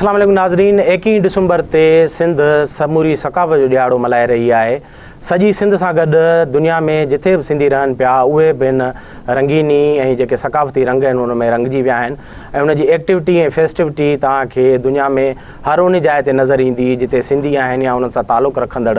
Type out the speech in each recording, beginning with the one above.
अस्सलाम वालेकुम नाज़रीन। 21 दिसंबर ते सिंध समूरी सकाफ़त जो ॾियारो मल्हाए रही आहे। सॼी सिंध सां गॾु दुनिया में जिथे बि सिंधी रहनि पिया उहे बि हिन रंगीनी ऐं जेके सकाफ़ती रंग आहिनि उन में रंगजी विया आहिनि ऐं उन जी एक्टिविटी ऐं फेस्टिविटी तव्हांखे दुनिया में हर उन जाइ ते नज़र ईंदी जिते सिंधी आहिनि या उन्हनि सां तालुक़ु रखंदड़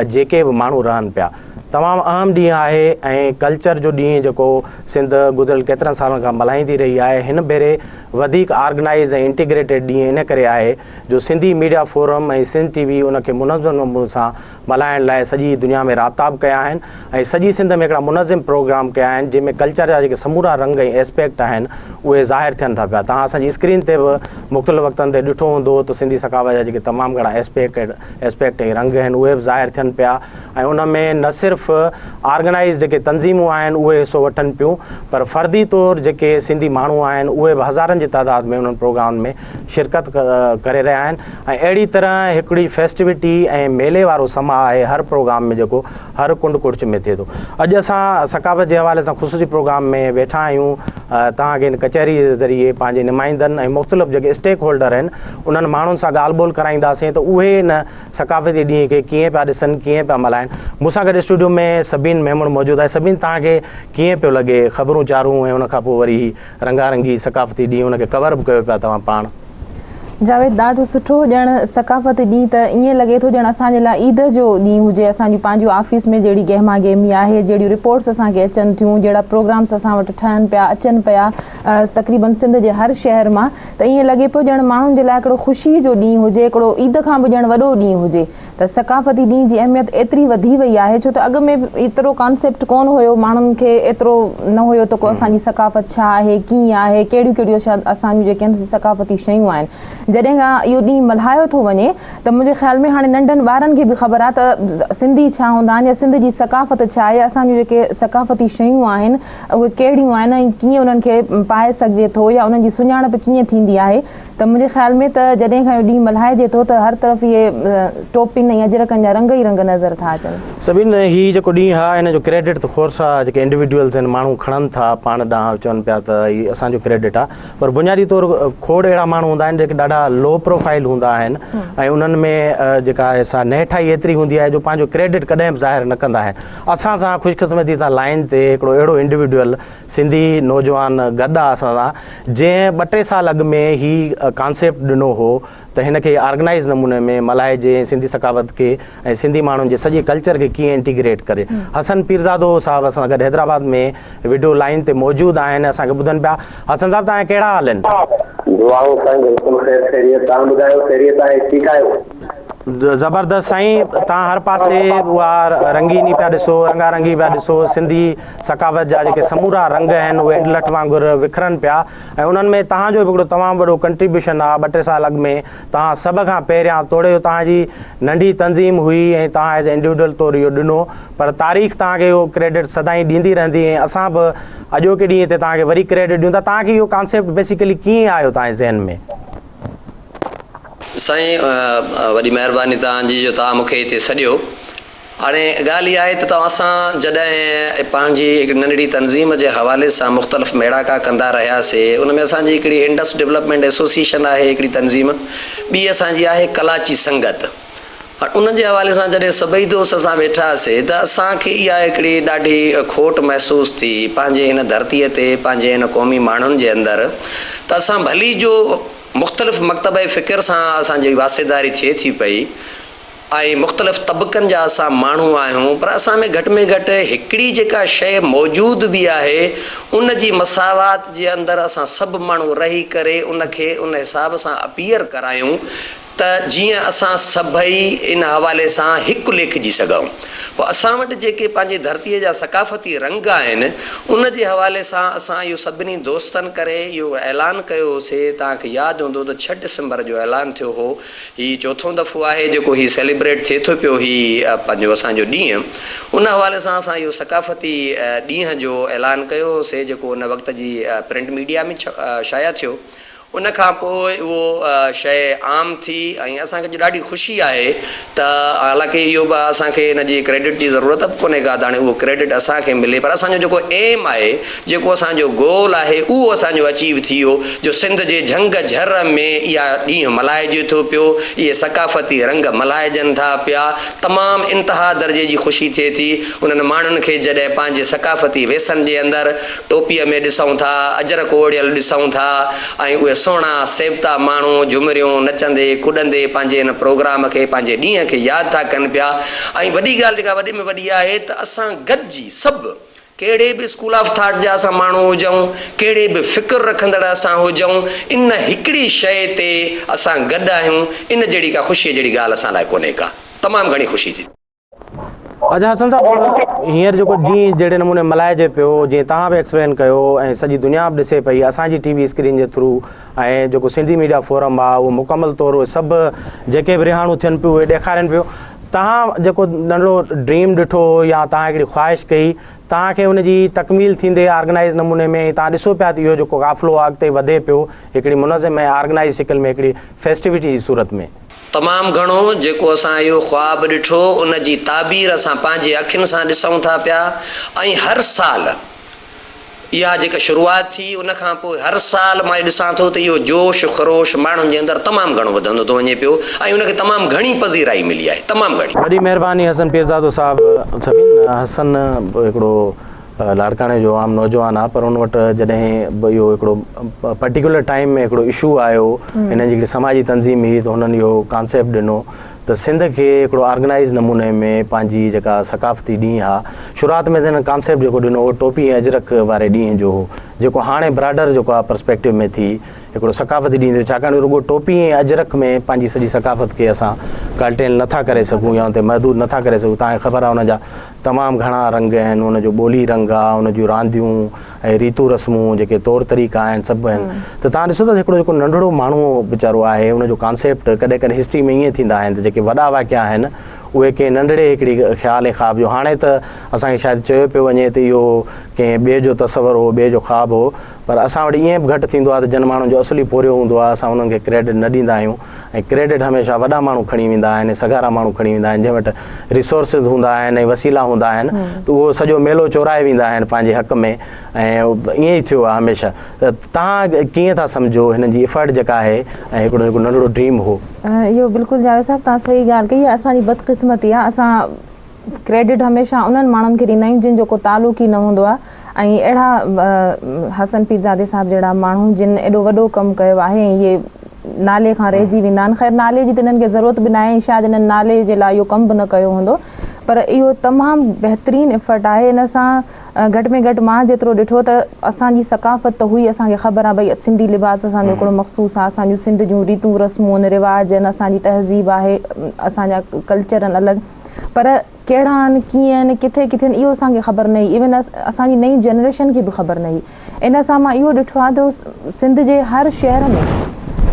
जेके बि माण्हू रहनि पिया। तमामु अहम ॾींहुं आहे ऐं कल्चर जो ॾींहुं जेको सिंध गुज़िरियल केतिरनि सालनि खां मल्हाईंदी रही आहे। हिन भेरे वधीक ऑर्गनाइज़ ऐं इंटीग्रेटेड ॾींहुं इन करे आहे जो सिंधी मीडिया फोरम ऐं सिंध टीवी उनखे मुनज़्ज़म नमूने सां मल्हाइण लाइ सॼी दुनिया में राब्ता बि कया आहिनि ऐं सॼी सिंध में हिकिड़ा मुनज़्ज़म प्रोग्राम कया आहिनि जंहिंमें कल्चर जा जेके समूरा रंग ऐं एस्पेक्ट आहिनि उहे ज़ाहिर थियनि था पिया। तव्हां असांजी स्क्रीन ते बि मुख़्तलिफ़ वक़्तनि ते ॾिठो हूंदो त सिंधी सकाफ़त जा जेके तमामु घणा एस्पेक्ट ऐं रंग आहिनि उहे बि ज़ाहिर थियनि पिया ऐं उन में न सिर्फ़ु ऑर्गनाइज़ जेके तंज़ीमूं आहिनि उहे हिसो वठनि पियूं पर फ़र्दी तौरु जेके सिंधी माण्हू आहिनि उहे बि हज़ारनि जी तादाद में उन्हनि प्रोग्राम में शिरकत करे रहिया आहिनि ऐं अहिड़ी तरह हिकिड़ी फेस्टिविटी ऐं मेले वारो समा आहे हर प्रोग्राम में जेको हर कुंड कुड़च में थिए थो। अॼु असां सकाफ़त जे हवाले सां ख़ुसूसी प्रोग्राम में वेठा आहियूं तव्हांखे हिन कचहरी जे ज़रिए पंहिंजे नुमाइंदनि ऐं मुख़्तलिफ़ जेके स्टेक होल्डर आहिनि उन्हनि माण्हुनि सां ॻाल्हि ॿोल कराईंदासीं त उहे हिन सकाफ़ती ॾींहं खे कीअं पिया ॾिसनि कीअं पिया मल्हाइनि। मूंसां गॾु स्टूडियो में सभिनी मेमून मौजूदु आहे। सभिनी तव्हांखे कीअं पियो लॻे ख़बरूं चारूं ऐं उनखां पोइ वरी रंगारंगी सकाफ़ती ॾींहुं उनखे कवर बि कयो पिया तव्हां पाण? जावेद ॾाढो सुठो। ॼण सकाफ़ती ॾींहुं त ईअं लॻे थो ॼण असांजे लाइ ईद जो ॾींहुं हुजे। असांजी पंहिंजो ऑफिस में जहिड़ी गहमा गहमी आहे, जहिड़ियूं रिपोर्ट्स असांखे अचनि थियूं, जहिड़ा प्रोग्राम्स असां वटि ठहनि पिया अचनि पिया तक़रीबन सिंध जे हर शहर मां, त ईअं लॻे पियो ॼण माण्हुनि जे लाइ हिकिड़ो ख़ुशी जो ॾींहुं हुजे, हिकिड़ो ईद खां बि ॼण वॾो ॾींहुं हुजे। त सकाफ़ती ॾींहं जी अहमियत एतिरी वधी वई आहे छो त अॻु में एतिरो कॉन्सेप्ट कोन हुयो, माण्हुनि खे एतिरो न हुयो त को असांजी सकाफ़त छा आहे, कीअं आहे, कहिड़ियूं कहिड़ियूं असांजूं जेके आहिनि सकाफ़ती शयूं आहिनि। जॾहिं खां इहो ॾींहुं मल्हायो थो वञे त मुंहिंजे ख़्याल में हाणे नंढनि ॿारनि खे बि ख़बर आहे त सिंधी छा हूंदा आहिनि या सिंध जी सकाफ़त छा आहे, असांजूं जेके सकाफ़ती शयूं आहिनि उहे कहिड़ियूं आहिनि ऐं कीअं उन्हनि खे पाए सघिजे थो या उन्हनि जी सुञाणप कीअं थींदी आहे। त मुंहिंजे ख़्याल में त जॾहिं खां इहो ॾींहुं मल्हाइजे थो त हर तरफ़ इहे टोपिन ऐं अजरकनि जा रंग ई रंग नज़र था अचनि। सभिनी हीउ जेको ॾींहुं आहे हिन जो क्रेडिट त खोरसा जेके इंडिविजुअल्स आहिनि माण्हू खणनि था पाण ॾांहुं चवनि पिया त हीउ असांजो क्रेडिट आहे, पर बुनियादी तौरु खोड़ अहिड़ा माण्हू हूंदा आहिनि जेके ॾाढा लो प्रोफाइल हूंदा आहिनि ऐं उन्हनि में जेका आहे नेठाई एतिरी हूंदी आहे जो पंहिंजो क्रेडिट कॾहिं बि ज़ाहिर न कंदा आहिनि। असां सां ख़ुशकिस्मती सां लाइन ते हिकिड़ो अहिड़ो इंडिविजुअल सिंधी नौजवान गॾु आहे असां सां जंहिं 2-3 साल अॻु में ही कॉन्सेप्ट ॾिनो हो त हिन खे ऑर्गनाइज़ नमूने में मल्हाइजे, सिंधी सकाफ़त खे ऐं सिंधी माण्हुनि जे सॼे कल्चर खे कीअं इंटीग्रेट करे। हसन पीरज़ादो साहब असां गॾु हैदराबाद में वीडियो लाइन ते मौजूदु आहिनि, असांखे ॿुधनि पिया। हसन साहब तव्हां कहिड़ा हाल आहिनि? ज़बरदस्त साईं, तव्हां हर पासे उहा रंगीनी पिया ॾिसो, रंगारंगी पिया ॾिसो, सिंधी सकाफ़त जा जेके समूरा रंग आहिनि उहे लठ वांगुरु विखरनि पिया ऐं उन्हनि में तव्हांजो बि हिकिड़ो तमामु वॾो कंट्रीब्यूशन आहे। 2-3 साल अॻु में तव्हां सभ खां पहिरियां तोड़े तव्हांजी नंढी तंज़ीम हुई ऐं तव्हां एज़ इंडिविजुअल तौरु इहो ॾिनो, पर तारीख़ तव्हांखे इहो क्रेडिट सदाईं ॾींदी रहंदी ऐं असां बि अॼोके ॾींहं ते तव्हांखे वरी क्रेडिट ॾियूं था। तव्हांखे इहो कॉन्सेप्ट बेसिकली कीअं आयो तव्हांजे ज़हन में? साईं वॾी महिरबानी तव्हांजी जो तव्हां मूंखे हिते सॾियो। हाणे ॻाल्हि इहा आहे त असां जॾहिं पंहिंजी हिकु नंढड़ी तंज़ीम जे हवाले सां मुख़्तलिफ़ मेड़ाका कंदा रहियासीं, उन में असांजी हिकिड़ी इंडस डेवलपमेंट एसोसिएशन आहे हिकिड़ी तंज़ीम, ॿी असांजी आहे कलाची संगत। उन जे हवाले सां जॾहिं सभई दोस्त असां वेठासीं त असांखे इहा हिकिड़ी ॾाढी खोट महसूसु थी पंहिंजे हिन धरतीअ ते, पंहिंजे हिन क़ौमी माण्हुनि जे अंदरि, त असां भली जो मुख़्तलिफ़ मकतब फ़िक्र सां असांजी वासेदारी थिए थी पई ऐं मुख़्तलिफ़ तबक़नि जा असां माण्हू आहियूं, पर असां में घटि हिकिड़ी जेका शइ मौजूदु बि आहे उन जी मसावात जे अंदरि असां सभु माण्हू रही करे उनखे उन हिसाब सां अपीयर करायूं त जीअं असां सभई इन हवाले सां हिकु लेखिजी सघूं। पोइ असां वटि जेके पंहिंजे धरतीअ जा सकाफ़ती रंग आहिनि उन जे हवाले सां असां इहो सभिनी दोस्तनि करे इहो ऐलान कयोसीं। तव्हांखे यादि हूंदो त 6 डिसंबर जो ऐलान थियो हो। हीउ 4थों दफ़ो आहे जेको हीउ सेलिब्रेट थिए थो पियो हीउ पंहिंजो असांजो ॾींहुं। उन हवाले सां असां इहो सकाफ़ती ॾींहं जो ऐलान कयोसीं जेको उन वक़्त जी प्रिंट मीडिया में शाया थियो। उन खां पोइ उहो शइ आम थी ऐं असांखे अॼु ॾाढी ख़ुशी आहे त हालांकि इहो बि असांखे इन जी क्रेडिट जी ज़रूरत बि कोन्हे का, त हाणे उहो क्रेडिट असांखे मिले, पर असांजो जेको एम आहे, जेको असांजो गोल आहे, उहो असांजो अचीव थी वियो, जो सिंध जे झंग झर में इहा ॾींहुं मल्हाइजे थो पियो, इहे सकाफ़ती रंग मल्हाइजनि था पिया, तमामु इंतिहा दर्जे जी ख़ुशी थिए थी उन्हनि माण्हुनि खे जॾहिं पंहिंजे सकाफ़ती वेसनि जे अंदरि टोपीअ में ॾिसूं था, अजरक ओढ़ियल ॾिसूं था, ऐं उहे सुहिणा सेवता माण्हू झुमरियूं नचंदे कुॾंदे पंहिंजे हिन प्रोग्राम खे, पंहिंजे ॾींहं खे यादि था कनि पिया। ऐं वॾी ॻाल्हि जेका वॾे में वॾी आहे त असां गॾिजी सभु, कहिड़े बि स्कूल ऑफ थाट जा असां माण्हू हुजूं, कहिड़े बि फ़िक्र रखंदड़ असां हुजूं, इन हिकिड़ी शइ ते असां गॾु आहियूं। इन जहिड़ी का ख़ुशीअ जहिड़ी ॻाल्हि असां लाइ कोन्हे का, तमामु घणी ख़ुशी थी। अच्छा हसन साहब, हींअर जेको ॾींहुं जहिड़े नमूने मल्हाइजे पियो, जीअं तव्हां बि एक्सप्लेन कयो ऐं सॼी दुनिया बि ॾिसे पई असांजी टीवी स्क्रीन जे थ्रू, ऐं जेको सिंधी मीडिया फोरम आहे उहो मुकमल तौरु उहे सभु जेके बि रिहाणूं थियनि पियूं उहे ॾेखारनि पियो। तव्हां जेको नंढिड़ो ड्रीम ॾिठो या तव्हां हिकिड़ी ख़्वाहिश कई, तव्हांखे उनजी तकमील थींदे ऑर्गेनाइज़ नमूने में तव्हां ॾिसो पिया त इहो जेको क़ाफ़िलो आहे अॻिते वधे पियो हिकिड़ी मुनज़िम ऐं ऑर्गेनाइज़ शिकिल में, हिकिड़ी फेस्टिविटी जी सूरत में। तमामु घणो जेको असां इहो ख्वाबु ॾिठो उन जी ताबीर असां पंहिंजे अखियुनि सां ॾिसूं था पिया, ऐं हर साल इहा जेका शुरूआति थी उन खां पोइ हर साल मां ॾिसां थो त इहो जोश ख़रोश माण्हुनि जे अंदरि तमामु घणो वधंदो थो वञे पियो, ऐं उनखे तमामु घणी पज़ीराई मिली आहे, तमामु घणी। वॾी महिरबानी हसन पीरज़ादो साहिबु। सभिनि हसन हिकिड़ो लाड़काणे जो आम नौजवान आहे, पर उन वटि जॾहिं इहो हिकिड़ो पर्टिकुलर टाइम में हिकिड़ो इशू आयो, हिन जी हिकिड़ी समाजी तंज़ीम हुई, त हुननि इहो कॉन्सेप्ट ॾिनो त सिंध खे हिकिड़ो ऑर्गेनाइज़ नमूने में पंहिंजी जेका सकाफ़ती ॾींहुं आहे, शुरूआति में हिन कॉन्सेप्ट जेको ॾिनो उहो टोपी ऐं अजरक वारे ॾींहं जो हो, जेको हाणे ब्राडर जेको आहे पर्सपेक्टिव में थी हिकिड़ो सकाफ़ती ॾींहुं थियो, छाकाणि रुॻो टोपी ऐं अजरक में पंहिंजी सॼी सकाफ़त खे असां कल्टेल नथा करे सघूं या उते महदूद नथा करे सघूं। तव्हांखे ख़बर आहे हुनजा तमामु घणा रंग आहिनि, हुनजो ॿोली रंग आहे, हुन जूं रांदियूं ऐं रीतू रस्मूं जेके तौर तरीक़ा आहिनि सभु आहिनि। त तव्हां ॾिसो त हिकिड़ो जेको नंढिड़ो माण्हू वीचारो आहे, हुनजो कॉन्सेप्ट कॾहिं कॾहिं हिस्ट्री में ईअं थींदा आहिनि त जेके वॾा वाक़िया आहिनि उहे कंहिं नंढड़े हिकिड़ी ख़्याल ऐं ख़्वाब जो, हाणे त असांखे शायदि चयो पियो वञे त इहो कंहिं ॿिए जो तसवुरु हो, ॿिए जो ख़्वाब हो, पर असां वटि ईअं बि घटि थींदो आहे त जिन माण्हुनि जो असली पोरियो हूंदो आहे असां उन्हनि खे क्रेडिट न ॾींदा आहियूं, ऐं क्रेडिट हमेशह वॾा माण्हू खणी वेंदा आहिनि, सगारा माण्हू खणी वेंदा आहिनि, जंहिं वटि रिसोर्सिस हूंदा आहिनि ऐं वसीला हूंदा आहिनि, त उहो सॼो मेलो चोराए वेंदा आहिनि पंहिंजे हक़ में, ऐं ईअं ई थियो आहे हमेशह। त तव्हां कीअं था सम्झो हिन जी इफर्ट जेका आहे ऐं हिकिड़ो जेको नंढिड़ो ड्रीम हो? इहो बिल्कुलु जावेद साहिबु तव्हां सही ॻाल्हि कई आहे, असांजी बदक़िस्मती आहे, असां क्रेडिट हमेशह उन्हनि माण्हुनि खे ॾींदा आहियूं जिन जो को तालुक़ ई न हूंदो आहे, ऐं अहिड़ा हसन पीरज़ादे साहिबु जहिड़ा माण्हू जिन एॾो वॾो कमु कयो आहे, इहे नाले खां रहिजी वेंदा आहिनि। ख़ैर नाले जी त इन्हनि खे ज़रूरत बि न आहे, शायदि इन्हनि नाले जे लाइ इहो कमु बि न कयो हूंदो, पर इहो तमामु बहितरीनु इफ़र्ट आहे। इन सां घटि में घटि मां जेतिरो ॾिठो त असांजी सकाफ़त त हुई, असांखे ख़बर आहे भई सिंधी लिबास असांजो हिकिड़ो मख़सूसु आहे, असांजूं सिंध जूं रीतूं रस्मूं आहिनि, रिवाज आहिनि, असांजी तहज़ीब आहे, असांजा कल्चर आहिनि अलॻि, पर कहिड़ा आहिनि, कीअं आहिनि, किथे किथे आहिनि, इहो असांखे ख़बर न हुई, इवन असांजी नई जनरेशन खे बि ख़बर न हुई। इन सां मां इहो ॾिठो आहे त सिंध जे हर शहर में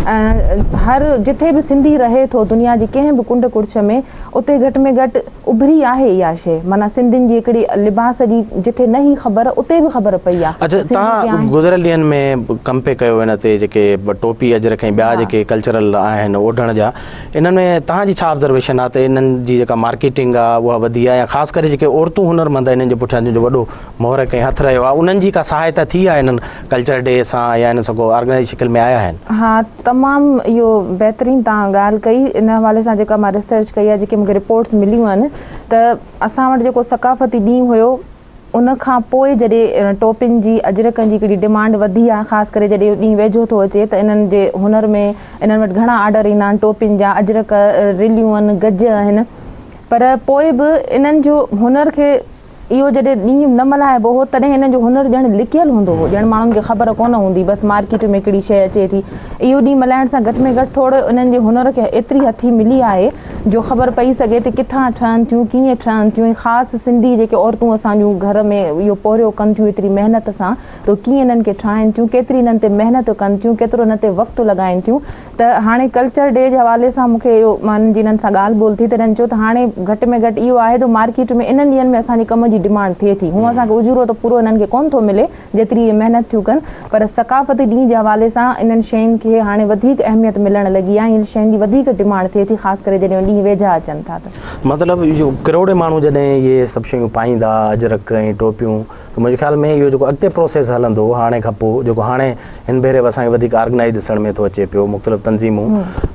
हर जिथे बि सिंधी रहे थो दुनिया जे कंहिं बि कुंड कुड़छ में, उते घटि में घटि उभरी आहे इहा शइ, माना सिंधियुनि जी हिकिड़ी लिबास जी जिथे न ई ख़बर उते बि ख़बर पई आहे। अच्छा, तव्हां गुज़िरियल ॾींहंनि में कम पे कयो हिन ते, जेके टोपी अजरक ऐं ॿिया जेके कल्चरल आहिनि ओढ़ण जा, इन्हनि में तव्हांजी छा ऑब्ज़र्वेशन आहे त इन्हनि जी जेका मार्केटिंग आहे उहा वधी आहे, या ख़ासि करे जेके औरतूं हुनरमंद इन्हनि जे पुठियां जो वॾो मोहरक ऐं हथु रहियो आहे, उन्हनि जी का सहायता थी आहे इन्हनि कल्चर डे सां या इन सां को ऑर्गेनाइज़ शिकिल में आया आहिनि? हा, तमामु इहो बहितरीनु तव्हां ॻाल्हि कई। इन हवाले सां जेका मां रिसर्च कई आहे, जेके मूंखे रिपोर्ट्स मिलियूं आहिनि, त असां वटि जेको सकाफ़ती ॾींहुं हुयो उन खां पोइ जॾहिं टोपियुनि जी अजरकनि जी हिकिड़ी डिमांड वधी आहे, ख़ासि करे जॾहिं ॾींहुं वेझो थो अचे, त इन्हनि जे हुनर में इन्हनि वटि घणा ऑर्डर ईंदा आहिनि, टोपियुनि जा, अजरक, रिलियूं आहिनि, गज आहिनि, पर पोइ बि इन्हनि जो हुनर खे इहो जॾहिं ॾींहुं न मल्हाइबो हो तॾहिं हिननि जो हुनर ॼण लिकियल हूंदो हो, ॼण माण्हुनि खे ख़बर कोन हूंदी, बसि मार्केट में हिकिड़ी शइ अचे थी। इहो ॾींहुं मल्हाइण सां घटि में घटि थोरो इन्हनि जे हुनर खे एतिरी हथी मिली आहे जो ख़बर पई सघे थी किथां ठहनि थियूं, कीअं ठहनि थियूं, ख़ासि सिंधी जेके औरतूं असांजूं घर में इहो पोरियो कनि थियूं एतिरी महिनत सां, त कीअं इन्हनि खे ठाहिनि थियूं, केतिरी इन्हनि ते महिनत कनि थियूं, केतिरो इन्हनि ते वक़्तु लॻाइनि थियूं। त हाणे कल्चर डे जे हवाले सां मूंखे इहो माण्हुनि जी इन्हनि सां ॻाल्हि ॿोल थी, त इन्हनि चयो त हाणे घटि में घटि इहो आहे त मार्केट में इन्हनि ॾींहंनि में असांजे कम जी जी डिमांड थिए थी। हूअं असांखे उजूरो त पूरो इन्हनि खे कोन थो मिले जेतिरी इहे महिनत थियूं कनि, पर सकाफ़ती ॾींहं जे हवाले सां इन्हनि शयुनि खे हाणे वधीक अहमियत मिलण लॻी आहे। इन शयुनि जी वधीक डिमांड थिए थी, ख़ासि करे जॾहिं ॾींहं वेझा अचनि था त। मतिलबु इहो करोड़े माण्हू जॾहिं इहे सभु शयूं पाईंदा, अजरक ऐं टोपियूं, त मुंहिंजे ख़्याल में इहो जेको अॻिते प्रोसेस हलंदो हाणे खां पोइ, जेको हाणे हिन भेरे असांखे वधीक ऑर्गनाइज़ ॾिसण में थो अचे पियो, मुख़्तलिफ़ तंज़ीमूं,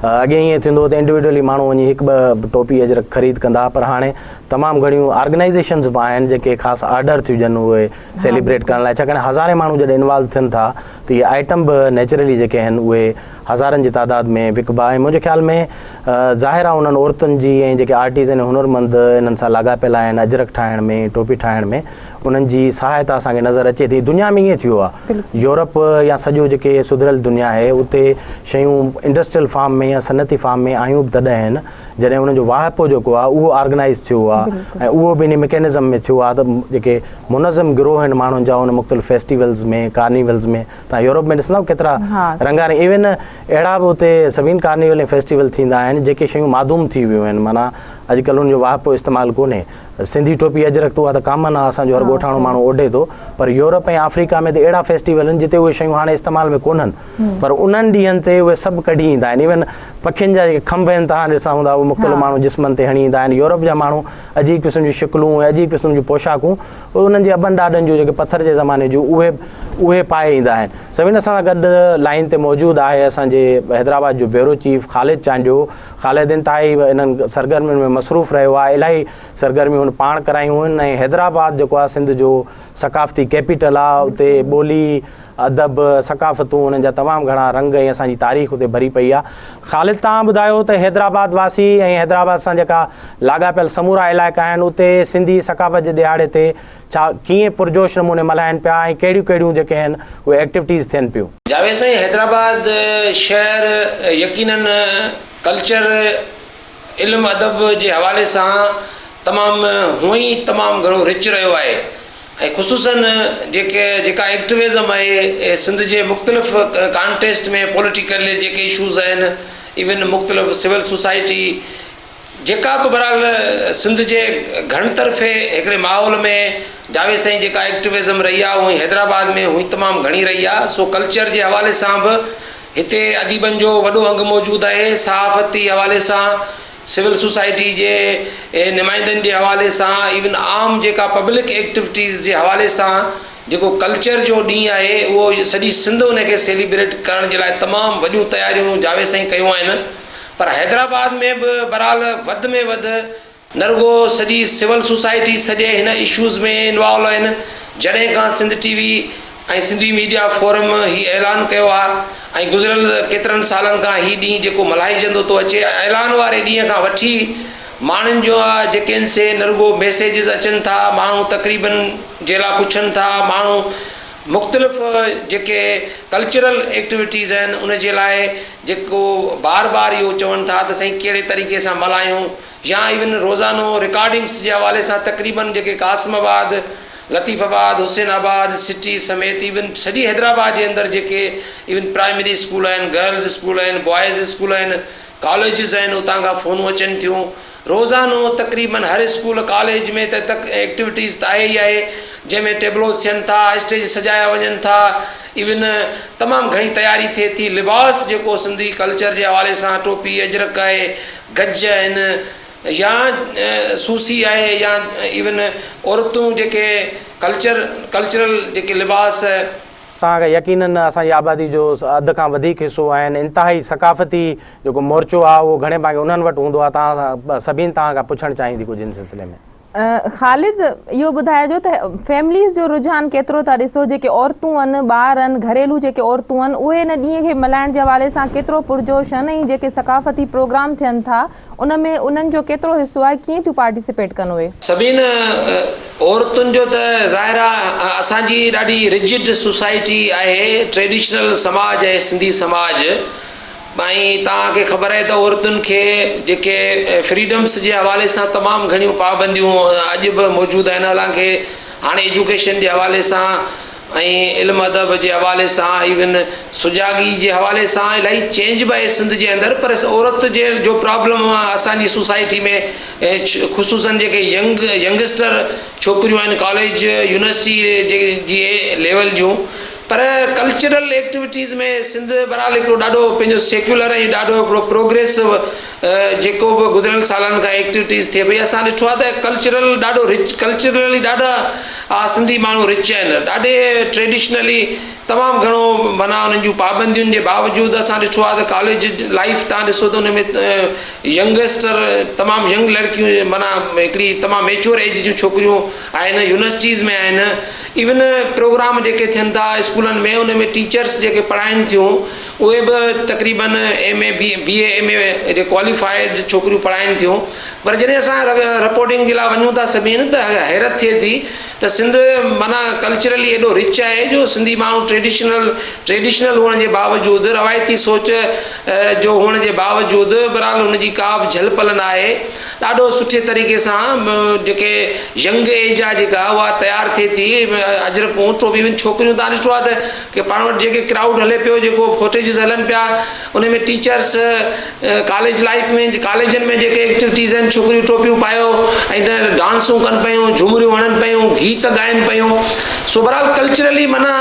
अॻे ईअं थींदो त इंडिविजुअली माण्हू वञी हिकु ॿ टोपी अजरक ख़रीद कंदा, पर हाणे तमामु घणियूं ऑर्गनाइज़ेशन्स बि आहिनि जेके ख़ासि आर्डर थियूं ॾियनि उहे सेलिब्रेट करण लाइ। छाकाणि हज़ारे माण्हू जॾहिं इन्वॉल्व थियनि था त इहे आइटम बि नेचुरली जेके आहिनि उहे हज़ारनि जी तादाद में विकबा। ऐं मुंहिंजे ख़्याल में ज़ाहिर आहे उन्हनि औरतुनि जी ऐं जेके आर्टिज़न हुनरमंद इन्हनि सां लाॻापियल आहिनि अजरक ठाहिण में, टोपी ठाहिण में, उन्हनि जी सहायता असांखे नज़र अचे थी। दुनिया में ईअं थियो आहे, यूरोप या सॼो जेके सुधरियल दुनिया आहे उते शयूं इंडस्ट्रियल फार्म में या सनती फार्म में आयूं बि तॾहिं आहिनि जॾहिं उन्हनि जो वाहिपो जेको आहे उहो ऑर्गनाइज़ थियो आहे ऐं उहो बि इन मैकेनिज़म में थियो आहे त जेके मुनज़म गिरोह आहिनि माण्हुनि जा उन मुख़्तलिफ़ फेस्टिवल्स में, कार्निवल्स में, तव्हां यूरोप में ॾिसंदव केतिरा रंगारंग, इवन अहिड़ा बि उते सभिनी कार्निवल ऐं फेस्टिवल थींदा आहिनि जेके शयूं माधूम थी वियूं आहिनि। माना अॼुकल्ह उनजो वाहिपो इस्तेमालु कोन्हे। सिंधी टोपी अजरक त उहा त कॉमन आहे, असांजो हर ॻोठाणो माण्हू ओढे थो, पर यूरोप ऐं अफ्रीका में त अहिड़ा फेस्टिवल आहिनि जिते उहे शयूं हाणे इस्तेमाल में कोन्हनि, पर उन्हनि ॾींहंनि ते उहे सभु कढी ईंदा आहिनि। इवन पखियुनि जा जेके खंभ आहिनि तव्हां ॾिसा हूंदा, उहे मुख़्तलिफ़ माण्हू जिस्मनि ते हणी ईंदा आहिनि। यूरोप जा माण्हू अजीब क़िस्म जूं शिकलूं ऐं अजीब क़िस्म जूं पोशाकूं उन्हनि जे अॿनि ॾाॾनि जूं जेके पथर जे ज़माने जूं उहे पाए ईंदा आहिनि। सभिनी सां गॾु लाइन ते मौजूदु आहे असांजे हैदराबाद जो ब्यूरो चीफ ख़ालिद चांडियो। ख़ालिद इंतिहाई इन्हनि सरगर्मियुनि में मसरूफ़ रहियो आहे, इलाही सरगर्मियूं हुन पाण करायूं आहिनि ऐं हैदराबाद जेको आहे सिंध जो सकाफ़ती कैपिटल आहे, उते ॿोली, अदब, सकाफ़तूं, उन्हनि जा तमामु घणा रंग ऐं असांजी तारीख़ उते भरी पई आहे। ख़ालिद, तव्हां ॿुधायो त हैदराबाद वासी ऐं हैदराबाद सां जेका लाॻापियल समूरा इलाइक़ा आहिनि उते सिंधी सकाफ़त जे ॾिहाड़े ते छा कीअं पुरजोश नमूने मल्हाइनि पिया ऐं कहिड़ियूं कहिड़ियूं जेके आहिनि उहे एक्टिविटीज़ थियनि पियूं? जावेद साईं, हैदराबाद शहर यकीनन कल्चर, इल्मु अदब जे हवाले सां तमामु हूअं ई तमामु घणो रिच रहियो आहे ऐं ख़ुसूसन जेका एक्टिविज़म आहे सिंध जे मुख़्तलिफ़ कॉन्टेस्ट में, पॉलिटिकल जेके इशूज़ आहिनि, इवन मुख़्तलिफ़ सिविल सोसाइटी जेका बि बहरहाल सिंध जे घण तरफ़े हिकिड़े माहौल में जावेद साईं जेका एक्टिविज़म रही आहे उहा हैदराबाद में हुई तमामु घणी रही आहे। सो कल्चर जे हवाले सां बि हिते अदीबनि जो वॾो अंग मौजूदु आहे। सहाफ़ती हवाले सां, सिविल सोसाइटी जे नुमाइंदनि जे हवाले सां, इवन आम जेका पब्लिक एक्टिविटीज़ जे हवाले सां जेको कल्चर जो ॾींहुं आहे उहो सॼी सिंध उनखे सेलिब्रेट करण जे लाइ तमामु वॾियूं तयारियूं जावेद साईं कयूं आहिनि। पर हैदराबाद में बि बहरहाल वधि में वधि न रुगो सॼी सिविल सोसाइटी सॼे हिन इशूज़ में इन्वॉल्व आहिनि। जॾहिं खां सिंध टीवी ऐं सिंधी मीडिया फोरम ही ऐलान कयो आहे ऐं गुज़िरियल केतिरनि सालनि खां हीउ ॾींहुं जेको मल्हाइजंदो थो अचे, ऐलान वारे ॾींहं खां वठी माण्हुनि जो जेके आहिनि से न रुगो मैसेजिस अचनि था, माण्हू तक़रीबन जे लाइ पुछनि था, माण्हू मुख़्तलिफ़ जेके कल्चरल एक्टिविटीज़ आहिनि उन जे लाइ जेको बार बार इहो चवनि था त साईं कहिड़े तरीक़े सां मल्हायूं, या इवन रोज़ानो रिकॉर्डिंग्स जे हवाले सां तक़रीबन जेके कासिमाबाद, लतीफ़ाबाद, हुसैनाबाद सिटी समेत इवन सॼी हैदराबाद जे अंदरि जेके इवन प्राइमरी स्कूल आहिनि, गर्ल्स स्कूल आहिनि, बॉइज़ स्कूल आहिनि, कॉलेजिस आहिनि, उतां खां फ़ोनूं अचनि थियूं। रोज़ानो तक़रीबन हर स्कूल कॉलेज में त एक्टिविटीज़ त आहे ई आहे, जंहिंमें टेबलोस थियनि था, स्टेज सजाया वञनि था, इवन तमामु घणी तयारी थिए थी। लिबास जेको सिंधी कल्चर जे हवाले सां टोपी, अजरक आहे, गज आहिनि, या सूसी आहे, या इवन औरतूं जेके कल्चरल जेके लिबास तव्हांखे यकीनन असांजी आबादी जो अधु खां वधीक हिसो आहिनि। इंतिहाई सकाफ़ती जेको मोर्चो आहे उहो घणे भाङे उन्हनि वटि हूंदो आहे। तव्हां सभिनी तव्हां खां पुछणु चाहींदी कुझु इन सिलसिले में? ख़ालिद, इहो ॿुधाइजो त फैमिलीज़ जो रुझान केतिरो था ॾिसो, जेके औरतूं आहिनि, ॿार आहिनि, घरेलू जेके औरतूं आहिनि, उहे हिन ॾींहं खे मल्हाइण जे हवाले सां केतिरो पुरजोश आहिनि, ऐं जेके सकाफ़ती प्रोग्राम थियनि था उन में उन्हनि जो केतिरो हिसो आहे, कीअं थियूं पार्टिसिपेट कनि उहे? सभिनि औरतुनि जो त ज़ाहिर आहे असांजी ॾाढी रिजिड सोसाइटी आहे, ट्रेडिशनल समाज आहे सिंधी समाज। ऐं तव्हांखे ख़बर आहे त औरतुनि खे जेके फ्रीडम्स जे हवाले सां तमामु घणियूं पाबंदियूं अॼु बि मौजूदु आहिनि। हालांकि हाणे एजुकेशन जे हवाले सां ऐं इल्मु अदब जे हवाले सां इवन सुजागी जे हवाले सां इलाही चेंज बि आहे सिंध जे अंदरि। पर औरत जे जो प्रॉब्लम असांजी सोसाइटी में ख़ुशूसन जेके यंगस्टर छोकिरियूं आहिनि कॉलेज यूनिवर्सिटी जे लेवल जूं, पर कल्चरल एक्टिविटीज़ में सिंध बहरहाल हिकिड़ो ॾाढो पंहिंजो सेक्युलर ऐं ॾाढो हिकिड़ो प्रोग्रेसिव जेको बि गुज़िरियल सालनि खां एक्टिविटीज़ थिए पई। असां ॾिठो आहे त कल्चरल ॾाढो रिच, कल्चरली ॾाढा सिंधी माण्हू रिच आहिनि, ॾाढे ट्रेडिशनली तमामु घणो माना उन्हनि जूं पाबंदियुनि जे बावजूदि असां ॾिठो आहे त कॉलेज लाइफ तव्हां ॾिसो त उन में यंगस्टर तमामु यंग लड़कियूं माना हिकिड़ी तमामु मेच्योर एज जूं छोकिरियूं आहिनि, यूनिवर्सिटीज़ में आहिनि। इवन प्रोग्राम जेके थियनि था स्कूलनि में उन में टीचर्स जेके पढ़ाइनि थियूं उहे बि तक़रीबन MA BA MA क्वालिफाइड छोकिरियूं पढ़ाइनि थियूं। पर जॾहिं असां रिपोर्टिंग जे लाइ वञूं था सभिनि त हैरत थिए थी त सिंध माना कल्चरली एॾो रिच आहे जो सिंधी माण्हू ट्रेडिशनल हुअण जे बावजूदि, रवायती सोच जो हुअण जे बावजूदि बहरहाल हुनजी का बि झलपल न आहे। ॾाढो सुठे तरीक़े सां जेके यंग एज आहे जेका उहा तयारु थिए थी। अजरकूं 24 छोकिरियूं तव्हां ॾिठो आहे त की पाण वटि जेके क्राउड हले पियो, जेको फोटेजिस हलनि पिया, उन में टीचर्स कॉलेज लाइफ में कॉलेजनि में जेके एक्टिविटीज़ आहिनि, छोकिरियूं टोपियूं पायो ऐं त डांसूं कनि पियूं, झूमरियूं हणनि पियूं, गीत ॻाइनि पियूं। सो बहरहाल कल्चरली माना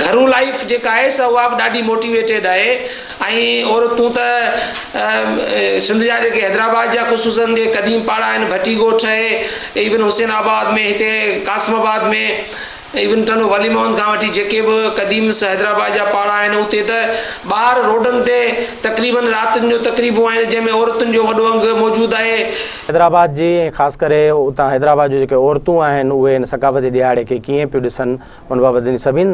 घरू लाइफ जेका आहे सा उहा बि ॾाढी मोटिवेटेड आहे। ऐं औरतूं त सिंध जा जेके हैदराबाद जा ख़ुशूसन जे क़दीम पाड़ा आहिनि, भट्टी ॻोठ आहे, इवन हुसैनाबाद में, हिते कासिमाबाद में, इवन टनो वली मोहन खां वठी जेके बि क़दीम हैदराबाद जा पाड़ा आहिनि, उते त ॿाहिरि रोडनि ते तक़रीबन रातिनि जो तक़रीबूं आहिनि जंहिंमें औरतुनि जो वॾो अंग मौजूदु आहे। हैदराबाद जी ऐं ख़ासि करे उतां हैदराबाद जो जेके औरतूं आहिनि उहे हिन सकाफ़ती ॾियारे खे कीअं पियूं ॾिसनि, उन बाबति सभिनि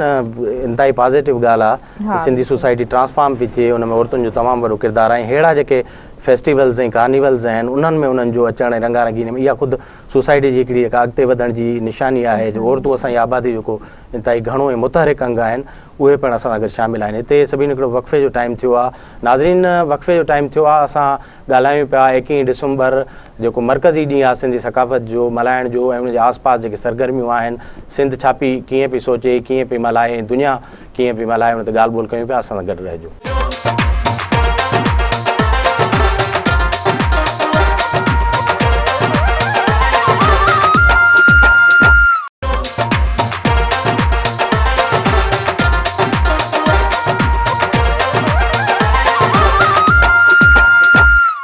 इंतिहाई पॉज़िटिव ॻाल्हि आहे कि सिंधी सोसाइटी ट्रांसफॉर्म पई थिए, उन में औरतुनि जो तमामु वॾो किरदारु आहे। अहिड़ा जेके फेस्टिवल्स ऐं कार्निवल्स आहिनि उन्हनि में उन्हनि जो अचणु ऐं रंगारंगीने में इहा ख़ुदि सोसाइटी जी हिकिड़ी अॻिते वधण जी निशानी आहे जो औरतूं असांजी आबादी जेको इंतिहाई घणो ऐं मुतहरिक अंग आहिनि उहे पिणु असां सां गॾु शामिल आहिनि। हिते सभिनी हिकिड़ो वक़फ़े जो टाइम थियो आहे, नाज़रीन वक़फ़े जो टाइम थियो आहे। असां ॻाल्हायूं पिया 21 डिसंबर जेको मरकज़ी ॾींहुं आहे सिंधी सकाफ़त जो मल्हाइण जो, ऐं उनजे आसपास जेके सरगर्मियूं आहिनि, सिंध छा पई कीअं पई सोचे, कीअं पई मल्हाए, ऐं दुनिया कीअं पई मल्हाए, उन ते ॻाल्हि ॿोल कयूं पिया। असां सां गॾु रहिजो।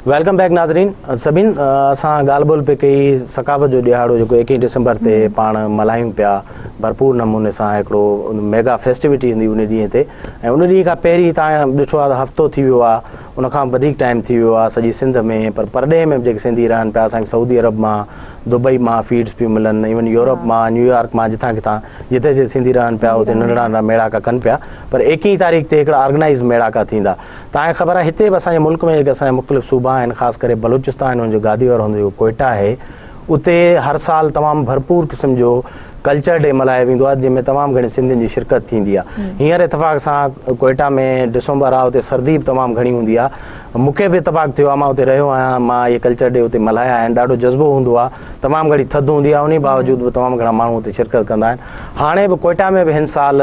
वेलकम बैक नाज़रीन सभिनि। असां ॻाल्हि ॿोल पे कई सकाफ़त जो ॾियारो जेको 21 डिसंबर ते पाण मल्हायूं पिया भरपूर नमूने सां, हिकिड़ो मेगा फेस्टिविटी ईंदी उन ॾींहं ते। ऐं उन ॾींहं खां पहिरीं तव्हां ॾिठो आहे त हफ़्तो थी वियो आहे, उनखां वधीक टाइम थी वियो आहे सॼी सिंध में, पर परॾे में जेके सिंधी रहनि पिया, असांखे सऊदी अरब मां, दुबई मां फीड्स पियूं मिलनि, इवन यूरोप मां, न्यूयॉर्क मां, जितां किथां जिते जिते सिंधी रहनि पिया उते नंढड़ा नंढड़ा मेड़ाका कनि पिया। पर 21 तारीख़ ते हिकिड़ा ऑर्गेनाइज़ मेड़ाका थींदा। तव्हांखे ख़बर आहे हिते बि असांजे मुल्क में जेके असांजा मुख़्तलिफ़ सूबा आहिनि, ख़ासि करे बलूचिस्तान हुनजो गादी वारो हूंदो जेको कोयटा आहे, उते हर साल तमामु भरपूर क़िस्म जो कल्चर डे मल्हायो वेंदो आहे जंहिंमें तमामु घणी सिंधियुनि जी शिरकत थींदी आहे। हींअर इतफ़ाक़ सां कोयटा में डिसंबर आहे, उते सर्दी बि तमामु घणी हूंदी आहे। मूंखे बि इतफ़ाक़ थियो आहे, मां उते रहियो आहियां, मां इहे कल्चर डे उते मल्हाया आहिनि। ॾाढो जज़्बो हूंदो आहे, तमामु घणी थधि हूंदी आहे, उन बावजूदि बि तमामु घणा माण्हू उते शिरकत कंदा आहिनि। हाणे बि कोयटा में बि हिन साल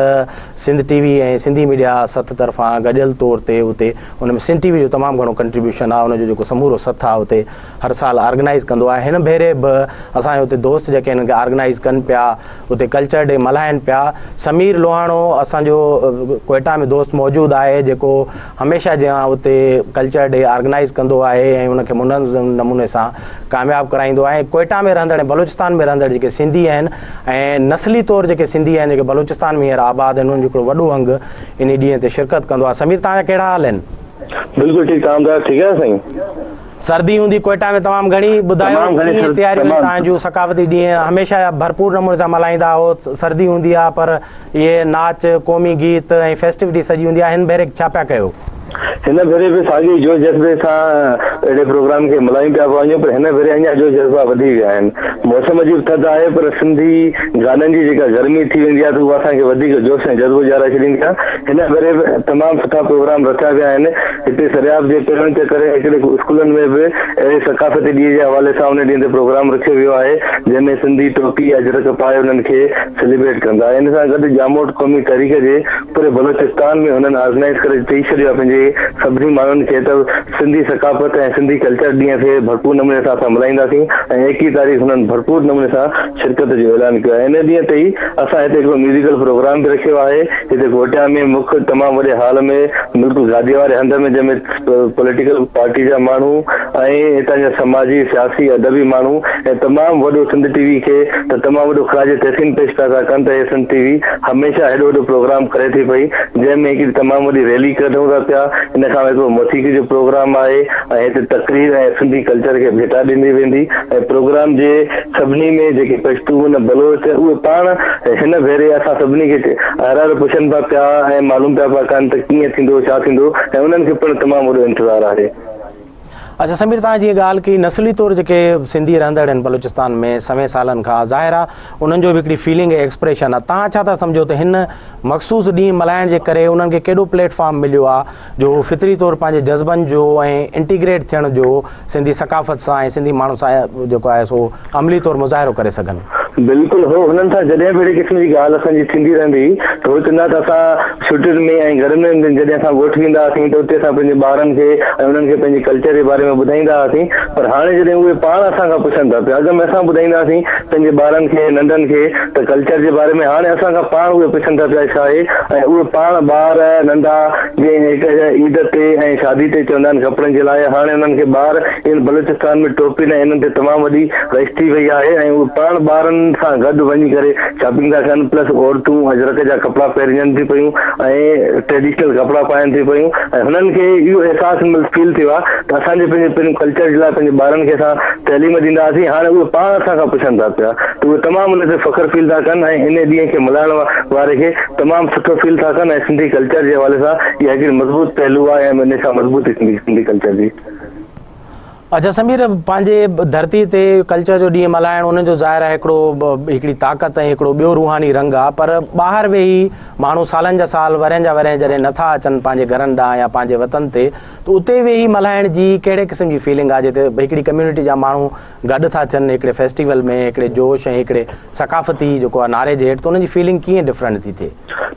सिंध TV ऐं सिंधी मीडिया सथ तरफ़ां गॾियल तौर ते उते उन में सिंध TV जो तमामु घणो कंट्रीब्यूशन आहे, उनजो जेको समूरो सथ आहे उते हर साल ऑर्गेनाइज़ कंदो आहे। हिन भेरे बि असांजे उते दोस्त जेके हिनखे ऑर्गेनाइज़ कनि पिया, उते कल्चर डे मल्हाइनि पिया। समीर लोहाणो असांजो कोयटा में दोस्त मौजूदु आहे जेको हमेशह जीअं उते कल्चर डे ऑर्गेनाइज़ कंदो आहे ऐं उनखे मुनज़्ज़म नमूने सां कामयाबु कराईंदो आहे। कोयटा में रहंदड़ ऐं बलूचिस्तान में रहंदड़ जेके सिंधी आहिनि ऐं नस्ली तौरु जेके सिंधी आहिनि जेके बलूचिस्तान में हींअर आबाद आहिनि, उन्हनि जो हिकिड़ो वॾो अंग इन ॾींहं ते शिरकत कंदो आहे। समीर, तव्हांजा कहिड़ा हाल आहिनि? बिल्कुलु ठीकु, तव्हां ठीकु आहे साईं? सर्दी हूंदी कोयटा में तमामु घणी, ॿुधायो कीअं तयारियूं तव्हांजूं सकाफ़ती ॾींहं हमेशह भरपूर नमूने सां मल्हाईंदा हो? सर्दी हूंदी आहे पर इहे नाच, क़ौमी गीत ऐं फेस्टिविटी सॼी हूंदी आहे, हिन भेरे छा पिया कयो? हिन भेरे बि साॻी जो जज़्बे सां अहिड़े प्रोग्राम खे मल्हायूं पिया वञूं, पर हिन भेरे अञा जो जज़्बा वधी विया आहिनि। मौसम जी थधि आहे, पर सिंधी गाननि जी जेका गर्मी थी वेंदी आहे त उहा असांखे वधीक जोश ऐं जज़्बो ॼाणाए छॾींदी आहे। हिन भेरे बि तमामु सुठा प्रोग्राम रखिया विया आहिनि। हिते सरियाब जे पिणनि जे करे हिकिड़े स्कूलनि में बि अहिड़े सकाफ़ती ॾींहं जे हवाले सां उन ॾींहं ते प्रोग्राम रखियो वियो आहे, जंहिंमें सिंधी टोपी अजरक पाए उन्हनि खे सेलिब्रेट कंदा। इन सां गॾु जामोट क़ौमी तहरीक जे पूरे बलोचिस्तान में हुननि ऑर्गेनाइज़ करे चई छॾियो आहे पंहिंजे सभिनी माण्हुनि खे त सिंधी सकाफ़त ऐं सिंधी कल्चर ॾींहं खे भरपूर नमूने सां असां मल्हाईंदासीं ऐं 21 तारीख़ हुननि भरपूर नमूने सां शिरकत जो ऐलान कयो आहे। इन ॾींहं ते ई असां हिते हिकिड़ो म्यूज़िकल प्रोग्राम बि रखियो आहे। हिते कोटिया में मुख्य तमामु वॾे हाल में बिल्कुलु गादी वारे हंध में, जंहिंमें पॉलिटिकल पार्टी जा माण्हू ऐं हितां जा समाजी सियासी अदबी माण्हू ऐं तमामु वॾो सिंध टीवी खे त तमामु वॾो ख़राज तहसीन पेश पिया था कनि त सिंध टीवी हमेशह हेॾो वॾो प्रोग्राम करे थी पई, जंहिंमें हिकिड़ी तमामु वॾी रैली कढूं था पिया। इन खां हिकिड़ो मौसीक़ी जो प्रोग्राम आहे ऐं हिते तकरीर ऐं सिंधी कल्चर खे भेटा ॾिनी वेंदी ऐं प्रोग्राम जे सभिनी में जेके पश्तून बलोच उहे पाण हिन भेरे असां सभिनी खे हर पुछनि पिया ऐं मालूम पिया कनि त कीअं थींदो छा थींदो ऐं उन्हनि खे पिणु तमामु वॾो इंतज़ारु आहे। अच्छा समीर, तव्हां जीअं ॻाल्हि कई नस्ली तौरु जेके सिंधी रहंदड़ आहिनि बलूचिस्तान में समय सालनि खां, ज़ाहिर आहे उन्हनि जो बि हिकिड़ी फीलिंग ऐं एक्सप्रेशन आहे। तव्हां छा था सम्झो त हिन मख़सूस ॾींहुं मल्हाइण जे करे उन्हनि खे केॾो प्लेटफॉर्म मिलियो आहे जो फितरी तौरु पंहिंजे जज़्बनि जो ऐं इंटीग्रेट थियण जो सिंधी सकाफ़त सां ऐं सिंधी माण्हू सां जेको आहे सो अमली तौरु मुज़ाहिरो करे सघनि? बिल्कुलु हो हुननि सां जॾहिं बि अहिड़ी क़िस्म जी ॻाल्हि असांजी थींदी रहंदी त उहे चवंदा त असां छुटियुनि में ऐं घरनि में जॾहिं असां ॻोठ वेंदा हुआसीं त उते असां पंहिंजे ॿारनि खे ऐं उन्हनि खे पंहिंजे कल्चर जे बारे में ॿुधाईंदा हुआसीं। पर हाणे जॾहिं उहे पाण असां खां पुछनि था पिया, अॻ में असां ॿुधाईंदासीं पंहिंजे ॿारनि खे नंढनि खे त कल्चर जे बारे में, हाणे असां खां पाण उहे पुछनि था पिया छा आहे ऐं उहे पाण ॿार नंढा जीअं हिकु ईद ते ऐं शादी ते चवंदा आहिनि कपिड़नि जे लाइ, हाणे उन्हनि खे ॿार इन बलूचिस्तान में टोपी ऐं इन्हनि ते तमामु वॾी रश थी वई आहे ऐं उहे पाण ॿारनि सां गॾु वञी करे शॉपिंग था कनि। प्लस औरतूं अजरक जा कपिड़ा पहिरिजनि थी पयूं ऐं ट्रेडिशनल कपिड़ा पाइनि थी पयूं ऐं हुननि खे इहो अहसासु फील थियो आहे त असांजे पंहिंजे कल्चर जे लाइ पंहिंजे ॿारनि खे असां तइलीम ॾींदासीं। हाणे उहे पाण असां खां पुछनि था पिया त उहे तमामु हुन ते फ़ख्रु फील था कनि ऐं इन ॾींहं खे मल्हाइण वारे खे तमामु सुठो फील था कनि ऐं सिंधी कल्चर जे हवाले सां इहा हिकिड़ी मज़बूत पहलू आहे ऐं इन सां मज़बूती थींदी सिंधी कल्चर जी। अच्छा समीर, पंहिंजे धरती ते कल्चर जो ॾींहुं मल्हाइण उनजो ज़ाहिर आहे हिकिड़ी ताक़त ऐं हिकिड़ो ॿियो रूहानी रंग आहे, पर ॿाहिरि वेही माण्हू सालनि जा साल वरनि जा वरहि जॾहिं नथा अचनि पंहिंजे घरनि ॾांहुं या पंहिंजे वतन ते, त उते वेही मल्हाइण जी कहिड़े क़िस्म जी फीलिंग आहे जिते हिकिड़ी कम्यूनिटी जा माण्हू गॾु था थियनि हिकिड़े फेस्टिवल में, हिकिड़े जोश ऐं हिकिड़े सकाफ़ती जेको आहे नारे जे हेठि, त उनजी फीलिंग कीअं डिफरेंट थी थिए?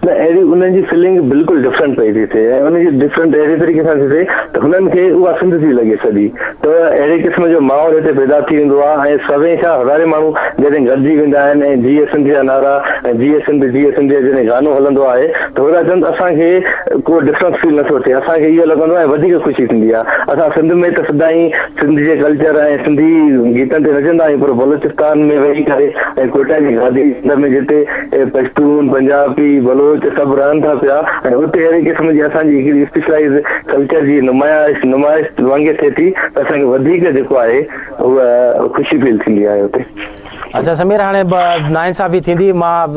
न अहिड़ी उन्हनि जी फीलिंग बिल्कुलु डिफरेंट पई थी थिए ऐं उनजी डिफरेंट अहिड़े तरीक़े सां थी थिए त हुननि खे उहा सिंध थी लॻे सॼी। त अहिड़े क़िस्म जो माहौल हिते पैदा थी वेंदो आहे ऐं सभई छा हज़ारे माण्हू जॾहिं गॾिजी वेंदा आहिनि ऐं जीअ सिंध जा नारा ऐं जीअ सिंध जॾहिं गानो हलंदो आहे त होड़ा चवनि असांखे को डिफरेंस फील नथो थिए, असांखे इहो लॻंदो आहे वधीक ख़ुशी थींदी आहे। असां सिंध में त सदा ई सिंध जे कल्चर ऐं सिंधी गीतनि ते नचंदा आहियूं, पर बलूचिस्तान में वेही करे ऐं कोटा जी गादी में जिते पश्तून पंजाबी बलोच सभु रहनि था पिया ऐं उते अहिड़े क़िस्म जी असांजी हिकिड़ी स्पेशलाइज़ कल्चर जी नुमाइश वांगुरु थिए थी त असांखे वधीक जेको आहे उहा ख़ुशी फील थींदी आहे उते। अच्छा समीर, हाणे नाइंसाफ़ी थींदी, मां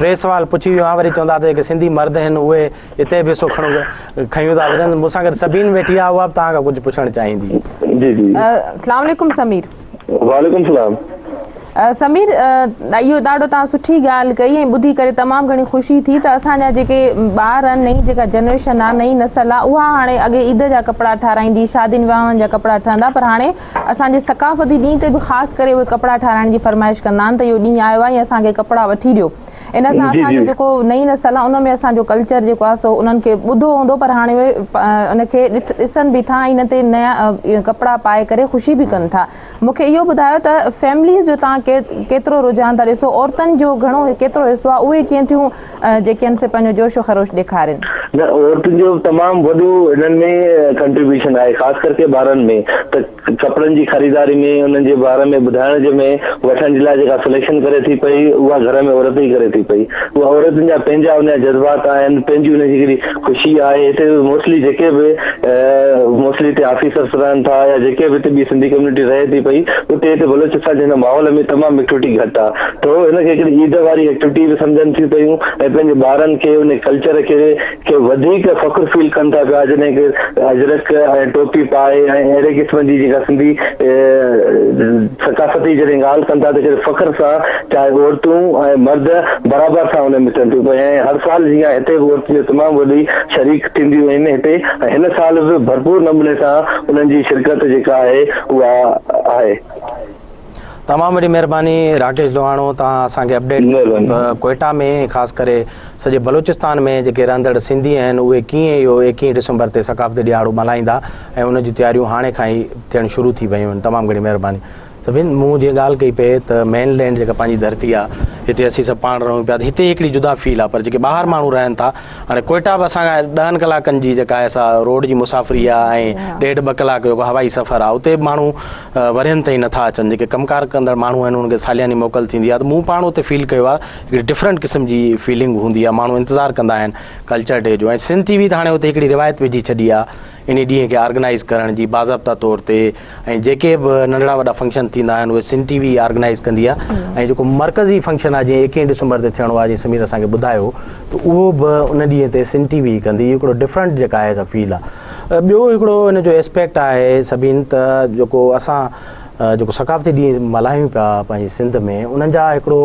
3 सुवाल पुछी वियो आहियां, वरी चवंदा त जेके सिंधी मर्द आहिनि उहे हिते बि खयूं था वञनि, मूंसां गॾु सभिनी वेठी आहे, उहा बि तव्हां खां कुझु पुछणु चाहींदी। जी जी, अस्सलाम वालेकुम समीर। वालेकुम सलाम। समीर, इहो ॾाढो तव्हां सुठी ॻाल्हि कई ऐं ॿुधी करे तमामु घणी ख़ुशी थी त असांजा जेके ॿार आहिनि, नई जेका जनरेशन आहे, नई नसल आहे, उहा हाणे अॻे ईद जा कपिड़ा ठाराईंदी, शादियुनि विहांवनि जा कपिड़ा ठहंदा, पर हाणे असांजे सकाफ़ती ॾींहं ते बि ख़ासि करे उहे कपिड़ा ठाराइण जी फरमाइश कंदा आहिनि त इहो ॾींहुं आयो आहे ऐं असांखे कपिड़ा वठी ॾियो। इन सां असांजो जेको नई नसल आहे उन में असांजो कल्चर जेको आहे सो उन्हनि खे ॿुधो हूंदो, पर हाणे उहे उनखे ॾिसनि बि था, इन ते नया कपिड़ा पाए करे ख़ुशी बि कनि था। मूंखे इहो ॿुधायो त फैमिलीज़ जो तव्हां केतिरो रुझान था ॾिसो, औरतुनि जो घणो केतिरो हिसो आहे, उहे कीअं थियूं जेके आहिनि से पंहिंजो जोशो ख़रोश ॾेखारनि? न, औरतुनि जो तमामु वॾो इन्हनि में कंट्रीब्यूशन आहे, ख़ासि करके ॿारनि में। त कपिड़नि जी ख़रीदारी में, उन्हनि जे बारे में ॿुधाइण जे में, वठण जे लाइ जेका सिलेक्शन करे थी पई, उहा घर में औरत ई करे थी पई। उहा औरतुनि जा पंहिंजा उनजा जज़्बात आहिनि, पंहिंजी उनजी हिकिड़ी ख़ुशी आहे। हिते मोस्टली जेके बि मोस्टली हिते ऑफिसर्स रहनि था या जेके बि हिते ॿी सिंधी कम्यूनिटी रहे थी पई, उते हिते बलूचिस्तान जे माहौल में तमामु एक्टिविटी घटि आहे, त हिनखे हिकिड़ी ईद वारी एक्टिविटी बि सम्झनि थी पयूं ऐं पंहिंजे ॿारनि खे उन कल्चर खे वधीक फ़ख्रु फील कनि था पिया जॾहिं की अजरक ऐं टोपी पाए ऐं अहिड़े क़िस्म जी जेका सिंधी सकाफ़ती जॾहिं ॻाल्हि कनि था त कहिड़े फ़ख्र सां चाहे औरतूं ऐं मर्द बराबरि सां हुन में थियनि थियूं पियूं ऐं हर साल जीअं हिते बि औरतूं जो तमामु वॾी शरीक थींदियूं आहिनि हिते ऐं हिन साल बि भरपूर नमूने सां उन्हनि जी शिरकत जेका आहे उहा आहे। तमामु वॾी महिरबानी राकेश लोहाणो, तव्हां असांखे अपडेट कोयटा में ख़ासि करे सॼे बलूचिस्तान में जेके रहंदड़ सिंधी आहिनि उहे कीअं इहो 21 डिसंबर ते सकाफ़ती ॾियारो मल्हाईंदा ऐं उन जी तयारियूं हाणे खां ई थियणु शुरू थी वियूं आहिनि। तमामु घणी महिरबानी। सभिनि मूं जीअं ॻाल्हि कई पए त मेनलैंड जेका पंहिंजी धरती आहे हिते असीं सभु पाण रहूं पिया त हिते हिकिड़ी जुदा फील आहे, पर जेके ॿाहिरि माण्हू रहनि था हाणे कोयटा बि असां 10 कलाकनि जी जेका आहे सा रोड जी मुसाफ़िरी आहे ऐं 1.5-2 कलाक जो हवाई सफ़र आहे, उते माण्हू वरियनि ताईं नथा अचनि। जेके कमकार कंदड़ माण्हू आहिनि उन्हनि खे सालियानी मोकल थींदी आहे त मूं पाण उते फील कयो आहे हिकिड़ी डिफरेंट क़िस्म जी फीलिंग हूंदी आहे, माण्हू इंतज़ारु कंदा आहिनि कल्चर डे जो। ऐं सिंध टीवी त हाणे उते हिकिड़ी रिवायत विझी छॾी आहे इन ॾींहं खे ऑर्गेनाइज़ करण जी बाज़ाब्ता तौर ते, ऐं जेके बि नंढड़ा वॾा फंक्शन थींदा आहिनि उहे सिंध टीवी ऑर्गेनाइज़ कंदी आहे। ऐं जेको मर्कज़ी फंक्शन आहे जीअं 21 डिसंबर ते थियणो आहे जीअं समीर असांखे ॿुधायो त उहो बि उन ॾींहं ते सिंध टीवी कंदी। हिकिड़ो डिफरेंट जेका आहे सा फील आहे। ॿियो हिकिड़ो इन जो एस्पेक्ट आहे सभिनि त जेको असां जेको सकाफ़ती ॾींहं मल्हायूं पिया पंहिंजी सिंध में उन्हनि जा हिकिड़ो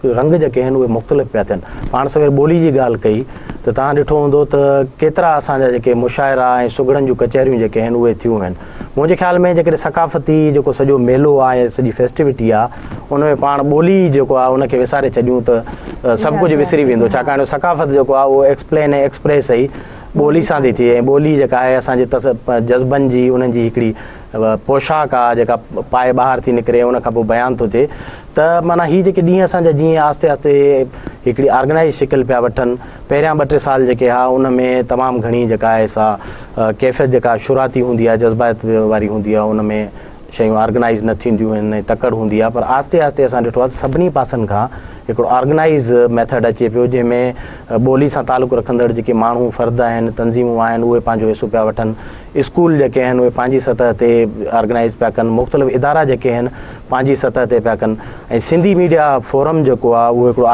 रंग जेके आहिनि उहे मुख़्तलिफ़ पिया थियनि। पाण सवेर ॿोली जी ॻाल्हि कई त तव्हां ॾिठो हूंदो त केतिरा असांजा जेके मुशाइरा ऐं सुगड़नि जूं कचहरियूं जेके आहिनि उहे थियूं आहिनि। मुंहिंजे ख़्याल में जेकॾहिं सकाफ़ती जेको सॼो मेलो आहे सॼी फेस्टिविटी आहे उन में पाण ॿोली जेको आहे उनखे विसारे छॾियूं त सभु कुझु विसरी वेंदो, छाकाणि सकाफ़त जेको आहे उहो एक्सप्लेन ऐं एक्सप्रेस ई ॿोली सां थी थिए। ऐं ॿोली जेका आहे असांजे जज़्बनि जी उन्हनि जी हिकिड़ी पोशाक आहे जेका पाए ॿाहिरि थी निकिरे उन खां पोइ बयानु थो थिए त माना हीअ जेके ॾींहं असांजा जीअं आस्ते आस्ते हिकिड़ी ऑर्गेनाइज़ शिकिल पिया वठनि। पहिरियां 2-3 साल जेके हा उन में तमामु घणी जेका आहे सा कैफ़ियत जेका शुराती हूंदी आहे जज़्बात वारी हूंदी आहे उन में शयूं ऑर्गेनाइज़ न थींदियूं आहिनि ऐं तकड़ हूंदी आहे, पर आस्ते आस्ते असां ॾिठो आहे त सभिनी पासनि खां हिकिड़ो ऑर्गेनाइज़ मेथड अचे पियो जंहिंमें ॿोली सां तालुक़ु रखंदड़ जेके माण्हू फ़र्द आहिनि तंज़ीमूं आहिनि उहे पंहिंजो हिसो पिया वठनि। स्कूल जेके आहिनि उहे पंहिंजी सतह ते ऑर्गेनाइज़ पिया कनि, मुख़्तलिफ़ इदारा जेके आहिनि पंहिंजी सतह ते पिया कनि। ऐं सिंधी मीडिया फोरम जेको आहे उहो हिकिड़ो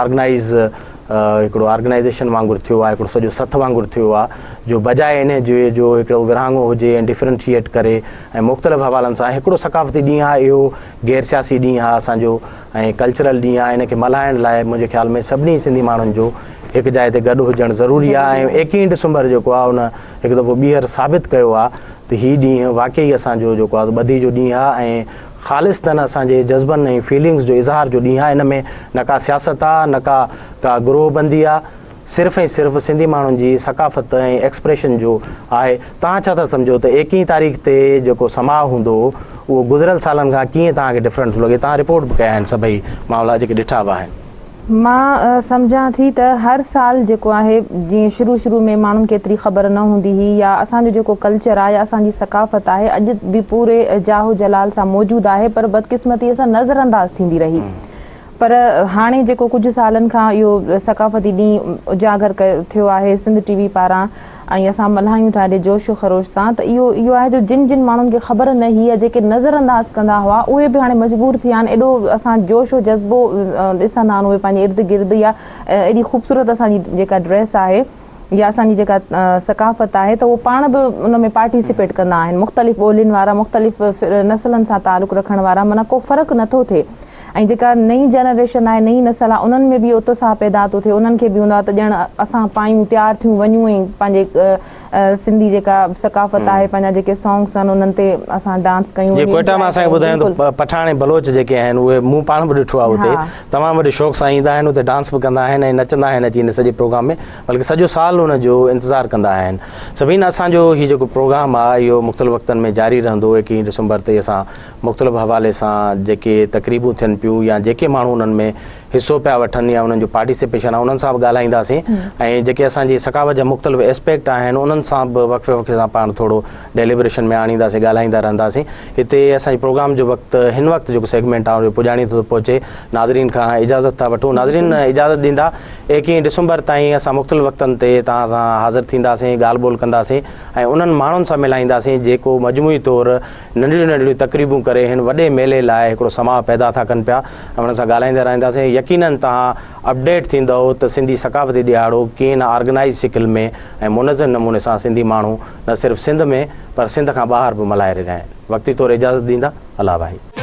हिकिड़ो ऑर्गेनाइज़ेशन वांगुरु थियो आहे, हिकिड़ो सॼो सथ वांगुरु थियो आहे जो बजाए इन जो हिकिड़ो विरहाङो हुजे ऐं डिफ्रेंशिएट करे ऐं मुख़्तलिफ़ हवालनि सां हिकिड़ो सकाफ़ती ॾींहुं आहे। इहो गैर सियासी ॾींहुं आहे असांजो ऐं कल्चरल ॾींहुं आहे। इनखे मल्हाइण लाइ मुंहिंजे ख़्याल में सभिनी सिंधी माण्हुनि जो हिकु जाइ ते गॾु हुजणु ज़रूरी आहे। ऐं 21 डिसंबर जेको आहे उन हिकु दफ़ो ॿीहर साबित कयो आहे त हीउ ॾींहुं वाक़ई असांजो जेको आहे ॿधी जो ॾींहुं आहे ऐं ख़ालिस्तन असांजे जज़्बनि ऐं फीलिंग्स जो इज़हार जो ॾींहुं आहे। इन में न का सियासत आहे न का गुरोहबंदी आहे, सिर्फ़ु ऐं सिर्फ़ु सिंधी माण्हुनि जी सकाफ़त ऐं एक्सप्रेशन जो आहे। तव्हां छा था सम्झो त 21 तारीख़ ते जेको समाउ हूंदो उहो गुज़िरियल सालनि खां कीअं तव्हांखे डिफरेंट लॻे? तव्हां रिपोर्ट बि कया आहिनि सभई मामला जेके ॾिठा बि आहिनि। मां सम्झां थी त हर साल जेको आहे जीअं शुरू में माण्हुनि खे एतिरी ख़बर न हूंदी हुई या असांजो जेको कल्चर आहे या असांजी सकाफ़त आहे अॼु बि पूरे जाहो जलाल सां मौजूदु आहे, पर बदकिस्मतीअ सां नज़रअंदाज़ थींदी रही। पर हाणे जेको कुझु सालनि खां इहो सकाफ़ती ॾींहुं उजागर थियो आहे सिंध टीवी पारां ऐं असां मल्हायूं था एॾे जोशो ख़रोश सां, त इहो आहे जो जिन माण्हुनि खे ख़बर न हुई या जेके नज़रअंदाज़ कंदा हुआ उहे बि हाणे मजबूर थी विया आहिनि। एॾो असां जोशो जज़्बो ॾिसंदा आहिनि उहे पंहिंजे इर्द गिर्द या एॾी ख़ूबसूरत असांजी जेका ड्रेस आहे या असांजी जेका सकाफ़त आहे त उहो पाण बि उन में पार्टिसिपेट कंदा आहिनि। मुख़्तलिफ़ ॿोलियुनि वारा मुख़्तलिफ़ नसलनि सां तालुक़ु रखण वारा, माना को फ़र्क़ु नथो थिए। ऐं जेका नई जनरेशन आहे नई नसल आहे उन्हनि में बि उत्साह पैदा थो थिए, उन्हनि खे बि हूंदो आहे त ॼण असां पायूं तयारु थियूं वञूं ऐं पंहिंजे सिंधी जेका सकाफ़त आहे पंहिंजा जेके सॉन्ग्स आहिनि उन्हनि ते असां डांस कयूं। जीअं कोयटा में असांखे ॿुधायूं त पठान ऐं बलोच जेके आहिनि उहे मूं पाण बि ॾिठो आहे उते तमामु वॾे शौक़ सां ईंदा आहिनि, उते डांस बि कंदा आहिनि ऐं नचंदा आहिनि अची हिन सॼे प्रोग्राम में, बल्कि सॼो साल हुनजो इंतज़ारु कंदा आहिनि। सभिनी असांजो हीउ जेको प्रोग्राम आहे इहो मुख़्तलिफ़ वक़्तनि में जारी रहंदो। 21 डिसंबर ते असां मुख़्तलिफ़ हवाले सां जेके तक़रीबूं थियनि पियूं या जेके माण्हू उन्हनि में हिसो पिया वठनि या उन्हनि जो पार्टिसिपेशन आहे उन्हनि सां बि ॻाल्हाईंदासीं ऐं जेके असांजी सकाफ़त जा मुख़्तलिफ़ एस्पेक्ट आहिनि उन्हनि उन्हनि सां बि वक़्फ़े वक़्फ़े सां पाण थोरो डेलिब्रेशन में आणींदासीं, ॻाल्हाईंदा रहंदासीं। हिते असांजे प्रोग्राम जो वक़्तु हिन वक़्तु जेको सेगमेंट आहे उहो पुॼाणी थो पहुचे, नाज़रीन खां इजाज़त था वठूं। नाज़रीन इजाज़त ॾींदा 21 डिसंबर ताईं असां मुख़्तलिफ़ वक़्तनि ते तव्हां सां हाज़िर थींदासीं, ॻाल्हि ॿोल कंदासीं ऐं उन्हनि माण्हुनि सां मिलाईंदासीं जेको मजमूई तौरु नंढियूं नंढियूं तक़रीबूं करे हिन वॾे मेले लाइ हिकिड़ो समाउ पैदा था कनि पिया, ऐं उन्हनि सां ॻाल्हाईंदा रहंदासीं। यकीननि तव्हां अपडेट थींदव त सिंधी सकाफ़ती ॾियारो कीअं न ऑर्गेनाइज़ शिकिल में ऐं मुनज़म नमूने सां सिंधी माण्हू न सिर्फ़ु सिंध में पर सिंध खां ॿाहिरि बि मल्हाए रहिया आहिनि। वक़्ती तौरु इजाज़त ॾींदा, अला भाई।